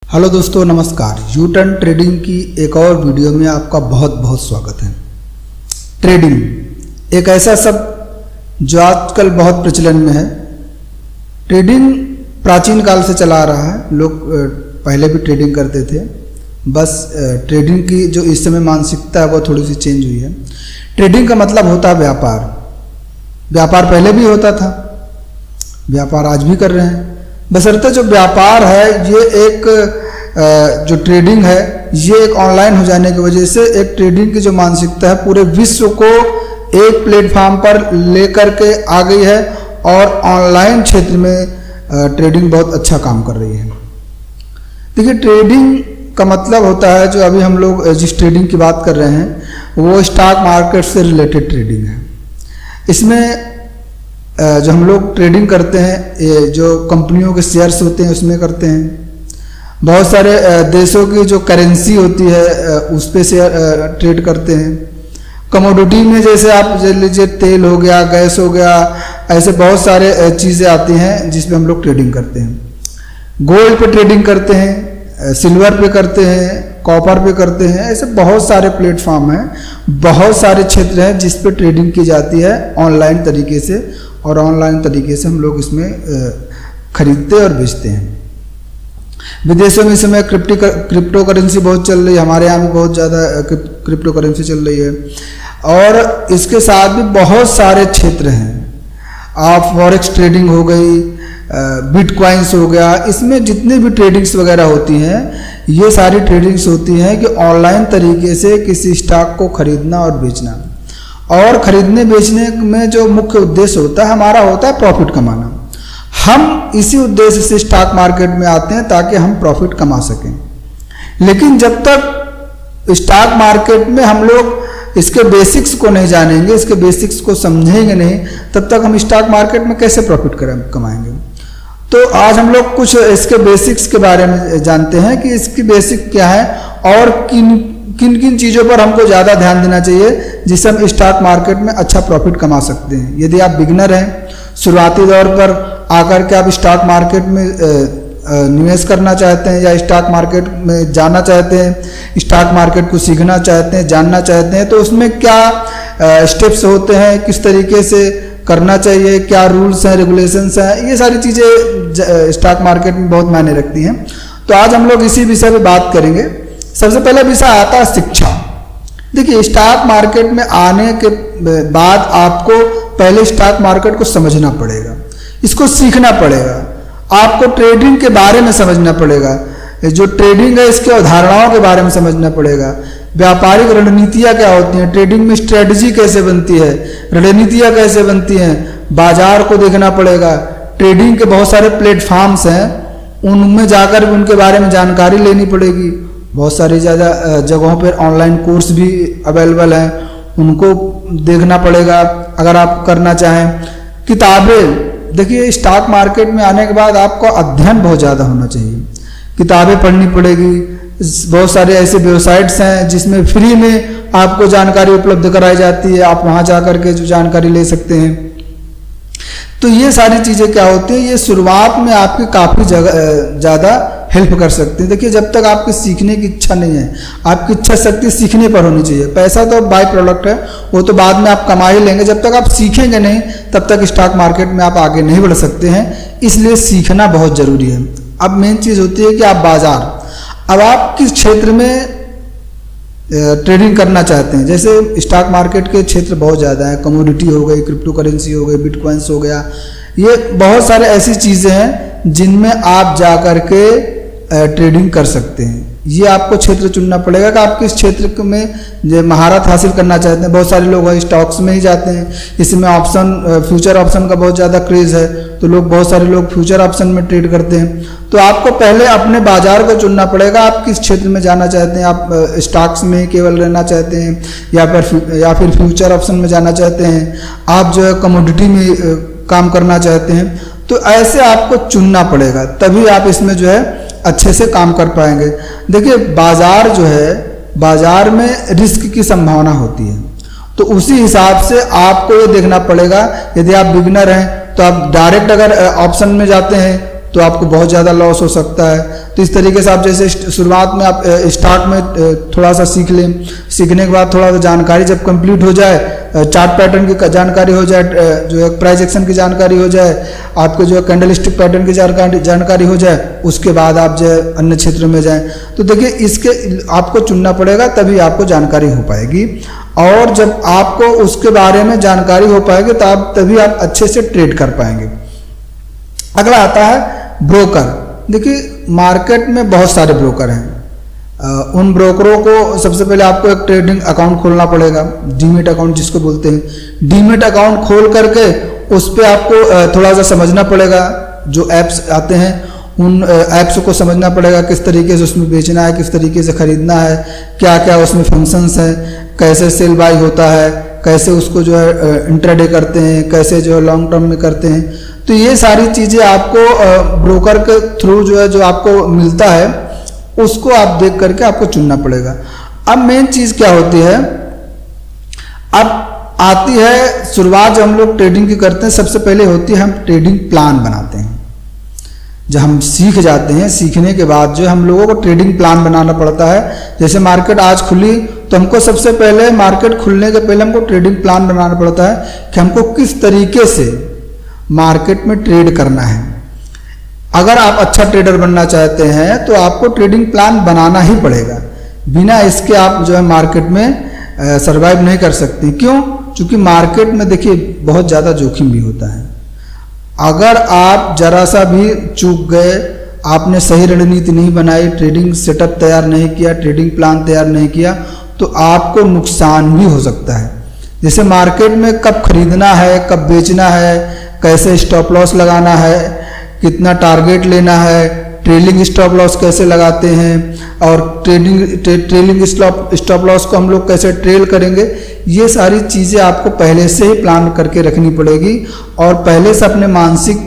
Hello दोस्तों, नमस्कार। U turn trading की एक और वीडियो में आपका बहुत बहुत स्वागत है। ट्रेडिंग एक ऐसा शब्द जो आजकल बहुत प्रचलन में है। ट्रेडिंग प्राचीन काल से चला आ रहा है। लोग पहले भी ट्रेडिंग करते थे, बस ट्रेडिंग की जो इस समय मानसिकता है वो थोड़ी सी चेंज हुई है। ट्रेडिंग का मतलब होता है व्यापार। व्यापार पहले भी होता था, व्यापार आज भी कर रहे हैं। बशर्ते जो व्यापार है ये एक जो ट्रेडिंग है ये एक ऑनलाइन हो जाने की वजह से एक ट्रेडिंग की जो मानसिकता है पूरे विश्व को एक प्लेटफॉर्म पर लेकर के आ गई है और ऑनलाइन क्षेत्र में ट्रेडिंग बहुत अच्छा काम कर रही है। देखिए, ट्रेडिंग का मतलब होता है जो अभी हम लोग जिस ट्रेडिंग की बात कर रहे हैं वो स्टॉक मार्केट से रिलेटेड ट्रेडिंग है। इसमें जो हम लोग ट्रेडिंग करते हैं जो कंपनियों के शेयर्स होते हैं उसमें करते हैं। बहुत सारे देशों की जो करेंसी होती है उस पे शेयर ट्रेड करते हैं। कमोडिटी में जैसे आप लीजिए तेल हो गया, गैस हो गया, ऐसे बहुत सारे चीज़ें आती हैं जिस पे हम लोग ट्रेडिंग करते हैं। गोल्ड पे ट्रेडिंग करते हैं, सिल्वर पे करते हैं, कॉपर पे करते हैं। ऐसे बहुत सारे प्लेटफॉर्म हैं, बहुत सारे क्षेत्र हैं जिस पे ट्रेडिंग की जाती है ऑनलाइन तरीके से, और ऑनलाइन तरीके से हम लोग इसमें खरीदते और बेचते हैं। विदेशों में इस समय क्रिप्टो करेंसी बहुत चल रही है, हमारे यहाँ भी बहुत ज़्यादा क्रिप्टो करेंसी चल रही है। और इसके साथ भी बहुत सारे क्षेत्र हैं। आप फॉरेक्स ट्रेडिंग हो गई, बिटकॉइंस हो गया, इसमें जितने भी ट्रेडिंग्स वगैरह होती हैं ये सारी ट्रेडिंग्स होती हैं कि ऑनलाइन तरीके से किसी स्टॉक को खरीदना और बेचना। और खरीदने बेचने में जो मुख्य उद्देश्य होता है हमारा होता है प्रॉफिट कमाना। हम इसी उद्देश्य से स्टॉक मार्केट में आते हैं ताकि हम प्रॉफिट कमा सकें। लेकिन जब तक स्टॉक मार्केट में हम लोग इसके बेसिक्स को नहीं जानेंगे, इसके बेसिक्स को समझेंगे नहीं, तब तक हम स्टॉक मार्केट में कैसे प्रॉफिट कमाएंगे। तो आज हम लोग कुछ इसके बेसिक्स के बारे में जानते हैं कि इसकी बेसिक क्या है और किन किन चीज़ों पर हमको ज़्यादा ध्यान देना चाहिए जिससे हम स्टॉक मार्केट में अच्छा प्रॉफिट कमा सकते हैं। यदि आप बिगिनर हैं, शुरुआती दौर पर आकर के आप स्टॉक मार्केट में निवेश करना चाहते हैं या स्टॉक मार्केट में जाना चाहते हैं, स्टॉक मार्केट को सीखना चाहते हैं, जानना चाहते हैं, तो उसमें क्या स्टेप्स होते हैं, किस तरीके से करना चाहिए, क्या रूल्स हैं, रेगुलेशंस हैं, ये सारी चीज़ें स्टॉक मार्केट में बहुत मायने रखती हैं। तो आज हम लोग इसी विषय पर बात करेंगे। सबसे पहला विषय आता है शिक्षा। देखिए, स्टॉक मार्केट में आने के बाद आपको पहले स्टॉक मार्केट को समझना पड़ेगा, इसको सीखना पड़ेगा, आपको ट्रेडिंग के बारे में समझना पड़ेगा, जो ट्रेडिंग है इसकी अवधारणाओं के बारे में समझना पड़ेगा, व्यापारिक रणनीतियाँ क्या होती हैं, ट्रेडिंग में स्ट्रेटजी कैसे बनती है, रणनीतियाँ कैसे बनती हैं, बाजार को देखना पड़ेगा। ट्रेडिंग के बहुत सारे प्लेटफॉर्म्स हैं, उनमें जाकर उनके बारे में जानकारी लेनी पड़ेगी। बहुत सारी ज़्यादा जगहों पर ऑनलाइन कोर्स भी अवेलेबल हैं, उनको देखना पड़ेगा अगर आप करना चाहें। किताबें, देखिए स्टॉक मार्केट में आने के बाद आपको अध्ययन बहुत ज़्यादा होना चाहिए, किताबें पढ़नी पड़ेगी। बहुत सारे ऐसे वेबसाइट्स हैं जिसमें फ्री में आपको जानकारी उपलब्ध कराई जाती है, आप वहाँ जा कर के जो जानकारी ले सकते हैं। तो ये सारी चीज़ें क्या होती हैं, ये शुरुआत में आपकी काफ़ी ज़्यादा हेल्प कर सकती है। देखिए, जब तक आपकी सीखने की इच्छा नहीं है, आपकी इच्छा शक्ति सीखने पर होनी चाहिए। पैसा तो बाय प्रोडक्ट है, वो तो बाद में आप कमा ही लेंगे। जब तक आप सीखेंगे नहीं तब तक स्टॉक मार्केट में आप आगे नहीं बढ़ सकते हैं, इसलिए सीखना बहुत ज़रूरी है। अब मेन चीज़ होती है कि आप बाजार, अब आप किस क्षेत्र में ट्रेडिंग करना चाहते हैं। जैसे स्टॉक मार्केट के क्षेत्र बहुत ज़्यादा है, कमोडिटी हो गई, क्रिप्टो करेंसी हो गई, बिटकॉइंस हो गया, ये बहुत सारे ऐसी चीज़ें हैं जिनमें आप जा कर के ट्रेडिंग कर सकते हैं। ये आपको क्षेत्र चुनना पड़ेगा कि आप किस क्षेत्र में महारत हासिल करना चाहते हैं। बहुत सारे लोग स्टॉक्स में ही जाते हैं, इसमें ऑप्शन फ्यूचर ऑप्शन का बहुत ज़्यादा क्रेज़ है, तो बहुत सारे लोग फ्यूचर ऑप्शन में ट्रेड करते हैं। तो आपको पहले अपने बाजार को चुनना पड़ेगा, आप किस क्षेत्र में जाना चाहते हैं। आप स्टॉक्स में केवल रहना चाहते हैं या फिर फ्यूचर ऑप्शन में जाना चाहते हैं, आप जो है कमोडिटी में काम करना चाहते हैं। तो ऐसे आपको चुनना पड़ेगा, तभी आप इसमें जो है अच्छे से काम कर पाएंगे। देखिए, बाजार जो है, बाजार में रिस्क की संभावना होती है, तो उसी हिसाब से आपको ये देखना पड़ेगा। यदि आप बिगिनर हैं तो आप डायरेक्ट अगर ऑप्शन में जाते हैं तो आपको बहुत ज़्यादा लॉस हो सकता है। तो इस तरीके से आप जैसे शुरुआत में आप स्टार्ट में थोड़ा सा सीख लें, सीखने के बाद थोड़ा सा जानकारी जब कंप्लीट हो जाए, चार्ट पैटर्न की जानकारी हो जाए, जो है प्राइस एक्शन की जानकारी हो जाए, आपको जो है कैंडलस्टिक पैटर्न की जानकारी हो जाए, उसके बाद आप जो है अन्य क्षेत्र में जाएं। तो देखिए इसके आपको चुनना पड़ेगा, तभी आपको जानकारी हो पाएगी। और जब आपको उसके बारे में जानकारी हो पाएगी तो आप तभी आप अच्छे से ट्रेड कर पाएंगे। अगला आता है ब्रोकर। देखिए मार्केट में बहुत सारे ब्रोकर हैं। उन ब्रोकरों को सबसे पहले आपको एक ट्रेडिंग अकाउंट खोलना पड़ेगा, डीमेट अकाउंट जिसको बोलते हैं। डीमेट अकाउंट खोल करके उस पर आपको थोड़ा सा समझना पड़ेगा, जो ऐप्स आते हैं उन ऐप्स को समझना पड़ेगा, किस तरीके से उसमें बेचना है, किस तरीके से खरीदना है, क्या क्या उसमें फंक्शंस हैं, कैसे सेल बाय होता है, कैसे उसको जो है इंट्राडे करते हैं, कैसे जो है लॉन्ग टर्म में करते हैं। तो ये सारी चीज़ें आपको ब्रोकर के थ्रू जो है जो आपको मिलता है उसको आप देख करके आपको चुनना पड़ेगा। अब मेन चीज़ क्या होती है, अब आती है शुरुआत जब हम लोग ट्रेडिंग की करते हैं, सबसे पहले होती है हम ट्रेडिंग प्लान बनाते हैं। जब हम सीख जाते हैं, सीखने के बाद जो हम लोगों को ट्रेडिंग प्लान बनाना पड़ता है। जैसे मार्केट आज खुली तो हमको सबसे पहले मार्केट खुलने के पहले हमको ट्रेडिंग प्लान बनाना पड़ता है कि हमको किस तरीके से मार्केट में ट्रेड करना है। अगर आप अच्छा ट्रेडर बनना चाहते हैं तो आपको ट्रेडिंग प्लान बनाना ही पड़ेगा, बिना इसके आप जो है मार्केट में सरवाइव नहीं कर सकते। क्यों? क्योंकि मार्केट में देखिए बहुत ज़्यादा जोखिम भी होता है। अगर आप जरा सा भी चूक गए, आपने सही रणनीति नहीं बनाई, ट्रेडिंग सेटअप तैयार नहीं किया, ट्रेडिंग प्लान तैयार नहीं किया, तो आपको नुकसान भी हो सकता है। जैसे मार्केट में कब खरीदना है, कब बेचना है, कैसे स्टॉप लॉस लगाना है, कितना टारगेट लेना है, ट्रेलिंग स्टॉप लॉस कैसे लगाते हैं, और ट्रेलिंग स्टॉप लॉस को हम लोग कैसे ट्रेल करेंगे, ये सारी चीज़ें आपको पहले से ही प्लान करके रखनी पड़ेगी और पहले से अपने मानसिक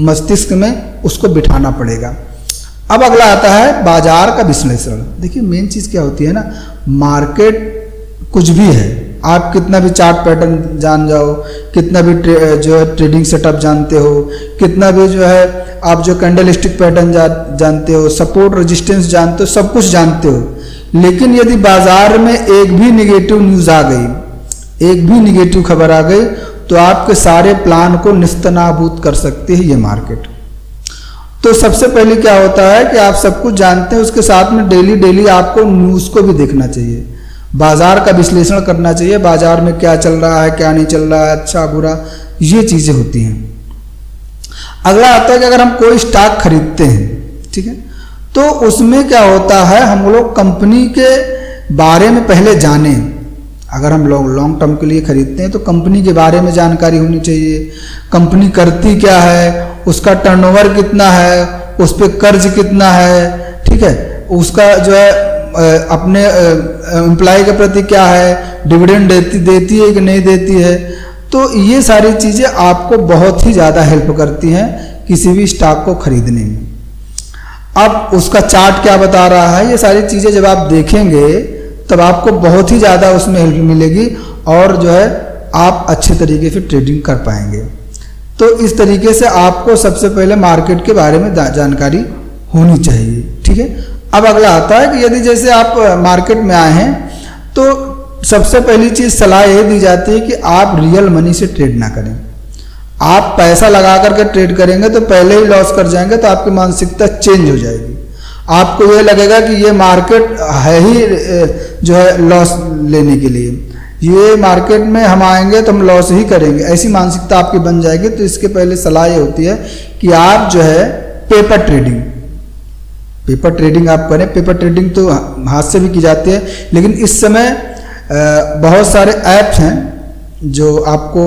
मस्तिष्क में उसको बिठाना पड़ेगा। अब अगला आता है बाजार का विश्लेषण। देखिए मेन चीज़ क्या होती है ना, मार्केट कुछ भी है, आप कितना भी चार्ट पैटर्न जान जाओ, कितना भी जो है ट्रेडिंग सेटअप जानते हो, कितना भी जो है आप जो कैंडलस्टिक पैटर्न जानते हो, सपोर्ट रेजिस्टेंस जानते हो, सब कुछ जानते हो, लेकिन यदि बाजार में एक भी निगेटिव न्यूज़ आ गई, एक भी निगेटिव खबर आ गई, तो आपके सारे प्लान को निस्तनाबूद कर सकती है ये मार्केट। तो सबसे पहले क्या होता है कि आप सब कुछ जानते हैं, उसके साथ में डेली आपको न्यूज़ को भी देखना चाहिए, बाजार का विश्लेषण करना चाहिए, बाजार में क्या चल रहा है, क्या नहीं चल रहा है, अच्छा बुरा, ये चीज़ें होती हैं। अगला आता है कि अगर हम कोई स्टॉक खरीदते हैं, ठीक है, तो उसमें क्या होता है, हम लोग कंपनी के बारे में पहले जानें। अगर हम लोग लॉन्ग टर्म के लिए खरीदते हैं तो कंपनी के बारे में जानकारी होनी चाहिए, कंपनी करती क्या है, उसका टर्नओवर कितना है, उस पर कर्ज कितना है, ठीक है, उसका जो है अपने एम्प्लॉय के प्रति क्या है, डिविडेंड देती है कि नहीं देती है। तो ये सारी चीज़ें आपको बहुत ही ज़्यादा हेल्प करती हैं किसी भी स्टॉक को खरीदने में। अब उसका चार्ट क्या बता रहा है, ये सारी चीज़ें जब आप देखेंगे तब आपको बहुत ही ज़्यादा उसमें हेल्प मिलेगी और जो है आप अच्छे तरीके से ट्रेडिंग कर पाएंगे। तो इस तरीके से आपको सबसे पहले मार्केट के बारे में जानकारी होनी चाहिए, ठीक है। अब अगला आता है कि यदि जैसे आप मार्केट में आए हैं तो सबसे पहली चीज़ सलाह यह दी जाती है कि आप रियल मनी से ट्रेड ना करें। आप पैसा लगा करके ट्रेड करेंगे तो पहले ही लॉस कर जाएंगे, तो आपकी मानसिकता चेंज हो जाएगी। आपको ये लगेगा कि ये मार्केट है ही जो है लॉस लेने के लिए, ये मार्केट में हम आएंगे तो हम लॉस ही करेंगे, ऐसी मानसिकता आपकी बन जाएगी। तो इसके पहले सलाह ये होती है कि आप जो है पेपर ट्रेडिंग आप करें। पेपर ट्रेडिंग तो हाथ से भी की जाती है, लेकिन इस समय बहुत सारे ऐप्स हैं जो आपको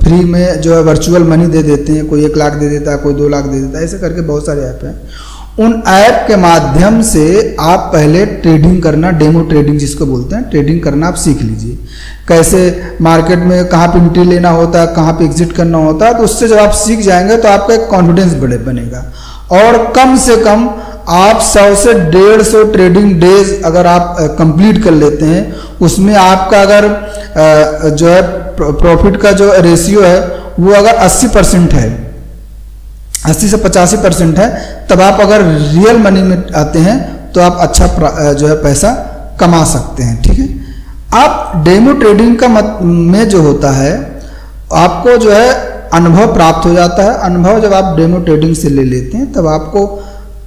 फ्री में जो है वर्चुअल मनी दे देते हैं। कोई 1 लाख दे देता है, कोई 2 लाख दे देता है, ऐसे करके बहुत सारे ऐप हैं। उन ऐप के माध्यम से आप पहले ट्रेडिंग करना, डेमो ट्रेडिंग जिसको बोलते हैं, ट्रेडिंग करना आप सीख लीजिए। कैसे मार्केट में कहाँ पे एंट्री लेना होता है, कहाँ पे एग्जिट करना होता है। तो उससे जब आप सीख जाएंगे तो आपका एक कॉन्फिडेंस बनेगा और कम से कम आप 100 से 150 ट्रेडिंग डेज अगर आप कंप्लीट कर लेते हैं, उसमें आपका अगर जो है प्रॉफिट का जो रेशियो है वो अगर 80% है, 80 से 85% है, तब आप अगर रियल मनी में आते हैं तो आप अच्छा जो है पैसा कमा सकते हैं। ठीक है, आप डेमो ट्रेडिंग का में जो होता है आपको जो है अनुभव प्राप्त हो जाता है। अनुभव जब आप डेमो ट्रेडिंग से ले लेते हैं तब आपको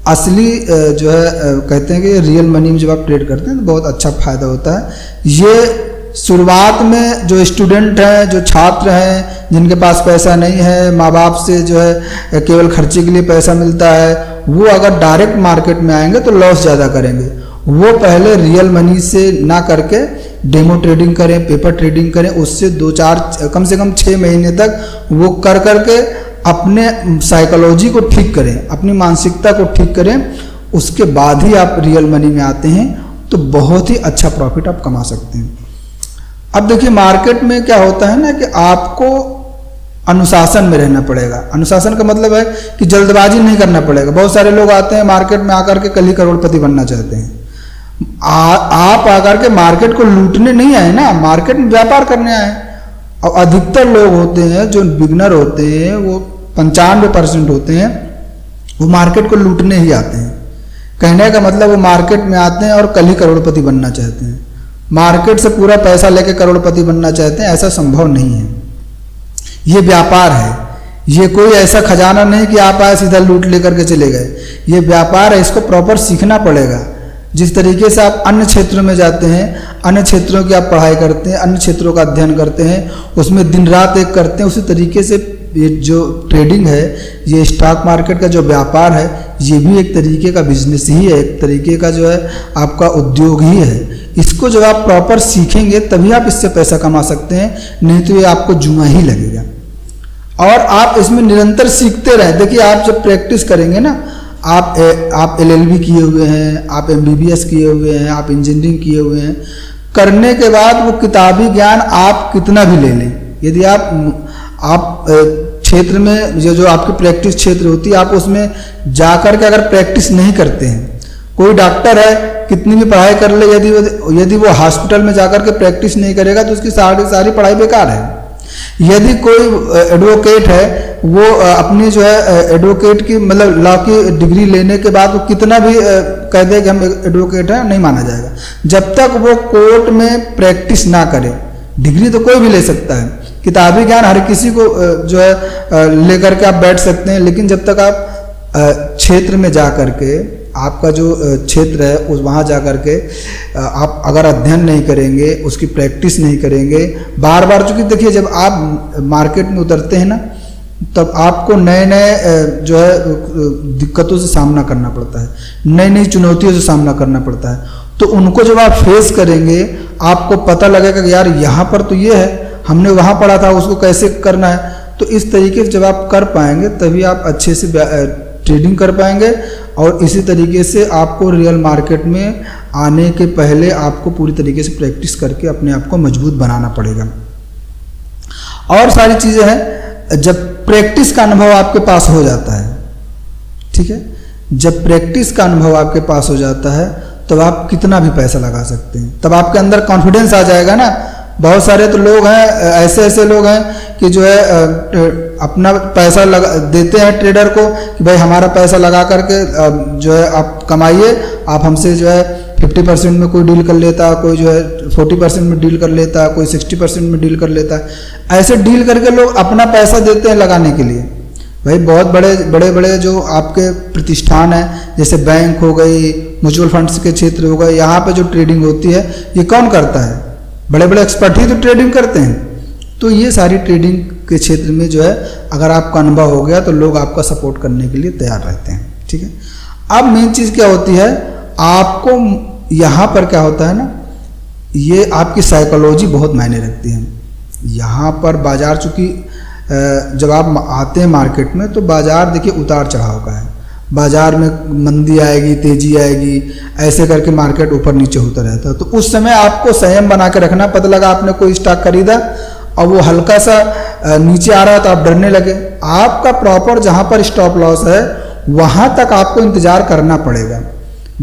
असली जो है कहते हैं कि रियल मनी में जब आप ट्रेड करते हैं तो बहुत अच्छा फायदा होता है। ये शुरुआत में जो स्टूडेंट हैं, जो छात्र हैं, जिनके पास पैसा नहीं है, माँ बाप से जो है केवल खर्चे के लिए पैसा मिलता है, वो अगर डायरेक्ट मार्केट में आएंगे तो लॉस ज़्यादा करेंगे। वो पहले रियल मनी से ना करके डेमो ट्रेडिंग करें, पेपर ट्रेडिंग करें, उससे 2-4 कम से कम 6 महीने तक वो कर करके अपने साइकोलॉजी को ठीक करें, अपनी मानसिकता को ठीक करें, उसके बाद ही आप रियल मनी में आते हैं तो बहुत ही अच्छा प्रॉफिट आप कमा सकते हैं। अब देखिए मार्केट में क्या होता है ना कि आपको अनुशासन में रहना पड़ेगा। अनुशासन का मतलब है कि जल्दबाजी नहीं करना पड़ेगा। बहुत सारे लोग आते हैं मार्केट में आकर के कल ही करोड़पति बनना चाहते हैं। आप आकर के मार्केट को लूटने नहीं आए ना, मार्केट में व्यापार करने आए। और अधिकतर लोग होते हैं जो बिगनर होते हैं, वो 95% होते हैं, वो मार्केट को लूटने ही आते हैं। कहने का मतलब वो मार्केट में आते हैं और कल ही करोड़पति बनना चाहते हैं, मार्केट से पूरा पैसा लेके करोड़पति बनना चाहते हैं। ऐसा संभव नहीं है। ये व्यापार है, ये कोई ऐसा खजाना नहीं कि आप आए सीधा लूट लेकर के चले गए। ये व्यापार है, इसको प्रॉपर सीखना पड़ेगा। जिस तरीके से आप अन्य क्षेत्रों में जाते हैं, अन्य क्षेत्रों की आप पढ़ाई करते हैं, अन्य क्षेत्रों का अध्ययन करते हैं, उसमें दिन रात एक करते हैं, उसी तरीके से ये जो ट्रेडिंग है, ये स्टॉक मार्केट का जो व्यापार है, ये भी एक तरीके का बिजनेस ही है, एक तरीके का जो है आपका उद्योग ही है। इसको जब आप प्रॉपर सीखेंगे तभी आप इससे पैसा कमा सकते हैं, नहीं तो ये आपको जुआ ही लगेगा। और आप इसमें निरंतर सीखते रहें। देखिए आप जब प्रैक्टिस करेंगे ना, आप LLB किए हुए हैं, आप MBBS किए हुए हैं, आप इंजीनियरिंग किए हुए हैं, करने के बाद वो किताबी ज्ञान आप कितना भी ले लें, यदि आप क्षेत्र में जो आपकी प्रैक्टिस क्षेत्र होती है, आप उसमें जाकर के अगर प्रैक्टिस नहीं करते हैं, कोई डॉक्टर है कितनी भी पढ़ाई कर ले, यदि वो हॉस्पिटल में जाकर के प्रैक्टिस नहीं करेगा तो उसकी सारी पढ़ाई बेकार है। यदि कोई एडवोकेट है, वो अपनी जो है एडवोकेट की मतलब लॉ की डिग्री लेने के बाद वो कितना भी कह दे कि हम एडवोकेट हैं, नहीं माना जाएगा जब तक वो कोर्ट में प्रैक्टिस ना करे। डिग्री तो कोई भी ले सकता है, किताबी ज्ञान हर किसी को जो है लेकर के आप बैठ सकते हैं, लेकिन जब तक आप क्षेत्र में जा कर के, आपका जो क्षेत्र है उस वहाँ जा कर के आप अगर अध्ययन नहीं करेंगे, उसकी प्रैक्टिस नहीं करेंगे बार बार, चूँकि देखिए जब आप मार्केट में उतरते हैं ना, तब आपको नए नए जो है दिक्कतों से सामना करना पड़ता है, नई नई चुनौतियों से सामना करना पड़ता है। तो उनको जब आप फेस करेंगे, आपको पता लगेगा कि यार यहाँ पर तो ये है, हमने वहाँ पढ़ा था, उसको कैसे करना है। तो इस तरीके से जब आप कर पाएंगे तभी आप अच्छे से ट्रेडिंग कर पाएंगे। और इसी तरीके से आपको रियल मार्केट में आने के पहले आपको पूरी तरीके से प्रैक्टिस करके अपने आप को मजबूत बनाना पड़ेगा। और सारी चीज़ें हैं, जब प्रैक्टिस का अनुभव आपके पास हो जाता है, ठीक है, जब प्रैक्टिस का अनुभव आपके पास हो जाता है तब आप कितना भी पैसा लगा सकते हैं, तब आपके अंदर कॉन्फिडेंस आ जाएगा ना। बहुत सारे तो लोग हैं, ऐसे लोग हैं कि जो है अपना पैसा लगा देते हैं ट्रेडर को कि भाई हमारा पैसा लगा करके जो है आप कमाइए, आप हमसे जो है 50% में कोई डील कर लेता, कोई जो है 40% में डील कर लेता, कोई 60% में डील कर लेता है। ऐसे डील करके लोग अपना पैसा देते हैं लगाने के लिए। भाई बहुत बड़े जो आपके प्रतिष्ठान हैं, जैसे बैंक हो गई, म्यूचुअल फंड्स के क्षेत्र हो गए, यहाँ पे जो ट्रेडिंग होती है ये कौन करता है? बड़े एक्सपर्ट ही तो ट्रेडिंग करते हैं। तो ये सारी ट्रेडिंग के क्षेत्र में जो है अगर आपका अनुभव हो गया तो लोग आपका सपोर्ट करने के लिए तैयार रहते हैं, ठीक है। अब मेन चीज़ क्या होती है, आपको यहाँ पर क्या होता है ना, ये आपकी साइकोलॉजी बहुत मायने रखती है। यहाँ पर बाजार, चूँकि जब आप आते हैं मार्केट में तो बाजार देखिए उतार चढ़ाव का है, बाजार में मंदी आएगी, तेजी आएगी, ऐसे करके मार्केट ऊपर नीचे होता रहता है। तो उस समय आपको संयम बना के रखना। पता लगा आपने कोई स्टॉक खरीदा और वो हल्का सा नीचे आ रहा है तो आप डरने लगे, आपका प्रॉपर जहाँ पर स्टॉप लॉस है वहाँ तक आपको इंतजार करना पड़ेगा,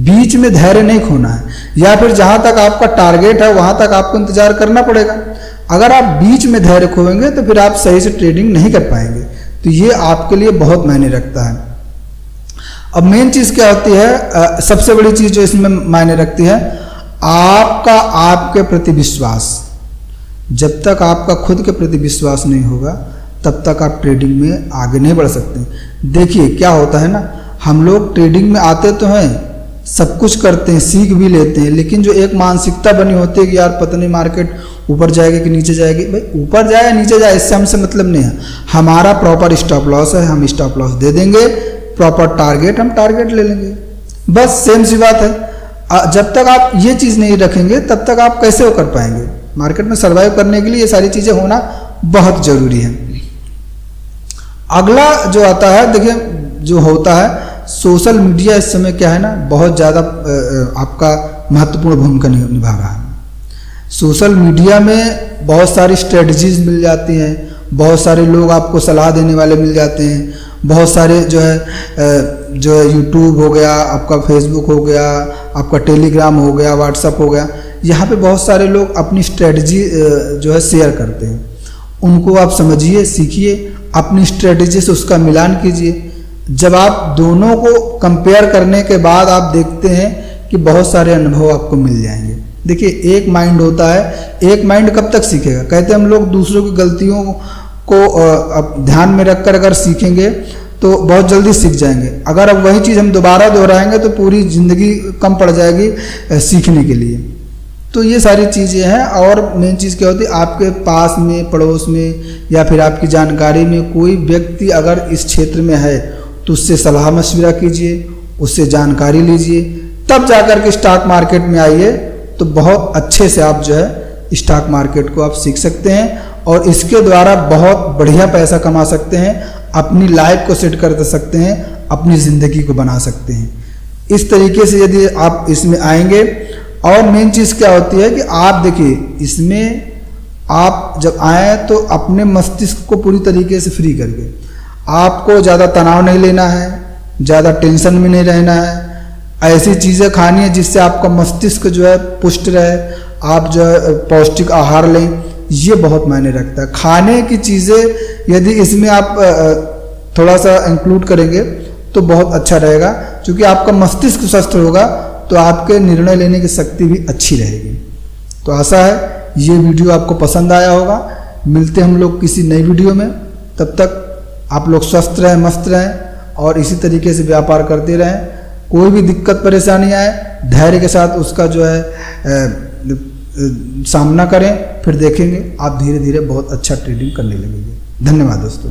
बीच में धैर्य नहीं खोना है, या फिर जहाँ तक आपका टारगेट है वहाँ तक आपको इंतजार करना पड़ेगा। अगर आप बीच में धैर्य खोएंगे तो फिर आप सही से ट्रेडिंग नहीं कर पाएंगे। तो ये आपके लिए बहुत मायने रखता है। अब मेन चीज़ क्या होती है, सबसे बड़ी चीज़ जो इसमें मायने रखती है, आपका आपके प्रति विश्वास। जब तक आपका खुद के प्रति विश्वास नहीं होगा तब तक आप ट्रेडिंग में आगे नहीं बढ़ सकते। देखिए क्या होता है ना, हम लोग ट्रेडिंग में आते तो हैं, सब कुछ करते हैं, सीख भी लेते हैं, लेकिन जो एक मानसिकता बनी होती है कि यार पता नहीं मार्केट ऊपर जाएगी कि नीचे जाएगी, भाई ऊपर जाए नीचे जाए इससे हमसे मतलब नहीं है। हमारा प्रॉपर स्टॉप लॉस है, हम स्टॉप लॉस दे देंगे, प्रॉपर टारगेट हम टारगेट ले लेंगे, बस सेम सी बात है। जब तक आप ये चीज़ नहीं रखेंगे तब तक आप कैसे वो कर पाएंगे। मार्केट में सर्वाइव करने के लिए ये सारी चीज़ें होना बहुत ज़रूरी है। अगला जो आता है, देखिए जो होता है, सोशल मीडिया इस समय क्या है ना, बहुत ज़्यादा आपका महत्वपूर्ण भूमिका निभा रहा है। सोशल मीडिया में बहुत सारी स्ट्रेटजीज मिल जाती हैं, बहुत सारे लोग आपको सलाह देने वाले मिल जाते हैं, बहुत सारे जो है यूट्यूब हो गया, आपका फेसबुक हो गया, आपका टेलीग्राम हो गया, व्हाट्सअप हो गया, यहाँ पे बहुत सारे लोग अपनी स्ट्रेटजी जो है शेयर करते हैं। उनको आप समझिए, सीखिए, अपनी स्ट्रेटजी से उसका मिलान कीजिए। जब आप दोनों को कंपेयर करने के बाद आप देखते हैं कि बहुत सारे अनुभव आपको मिल जाएंगे। देखिए एक माइंड होता है, एक माइंड कब तक सीखेगा, कहते हैं हम लोग दूसरों की गलतियों को ध्यान में रखकर अगर सीखेंगे तो बहुत जल्दी सीख जाएंगे। अगर अब वही चीज़ हम दोबारा दोहराएंगे तो पूरी ज़िंदगी कम पड़ जाएगी सीखने के लिए। तो ये सारी चीज़ें हैं। और मेन चीज़ क्या होती है, आपके पास में, पड़ोस में, या फिर आपकी जानकारी में कोई व्यक्ति अगर इस क्षेत्र में है तो उससे सलाह मशविरा कीजिए, उससे जानकारी लीजिए, तब जाकर के स्टॉक मार्केट में आइए, तो बहुत अच्छे से आप जो है स्टॉक मार्केट को आप सीख सकते हैं और इसके द्वारा बहुत बढ़िया पैसा कमा सकते हैं, अपनी लाइफ को सेट कर सकते हैं, अपनी ज़िंदगी को बना सकते हैं। इस तरीके से यदि आप इसमें आएंगे। और मेन चीज़ क्या होती है कि आप देखिए, इसमें आप जब आए तो अपने मस्तिष्क को पूरी तरीके से फ्री करके, आपको ज़्यादा तनाव नहीं लेना है, ज़्यादा टेंशन में नहीं रहना है, ऐसी चीज़ें खानी है जिससे आपका मस्तिष्क जो है पुष्ट रहे, आप जो है पौष्टिक आहार लें। ये बहुत मायने रखता है। खाने की चीज़ें यदि इसमें आप थोड़ा सा इंक्लूड करेंगे तो बहुत अच्छा रहेगा, क्योंकि आपका मस्तिष्क स्वस्थ होगा तो आपके निर्णय लेने की शक्ति भी अच्छी रहेगी। तो आशा है ये वीडियो आपको पसंद आया होगा। मिलते हम लोग किसी नई वीडियो में, तब तक आप लोग स्वस्थ रहें, मस्त रहें और इसी तरीके से व्यापार करते रहें। कोई भी दिक्कत परेशानी आए, धैर्य के साथ उसका जो है सामना करें, फिर देखेंगे आप धीरे धीरे बहुत अच्छा ट्रेडिंग करने लगेंगे। धन्यवाद दोस्तों।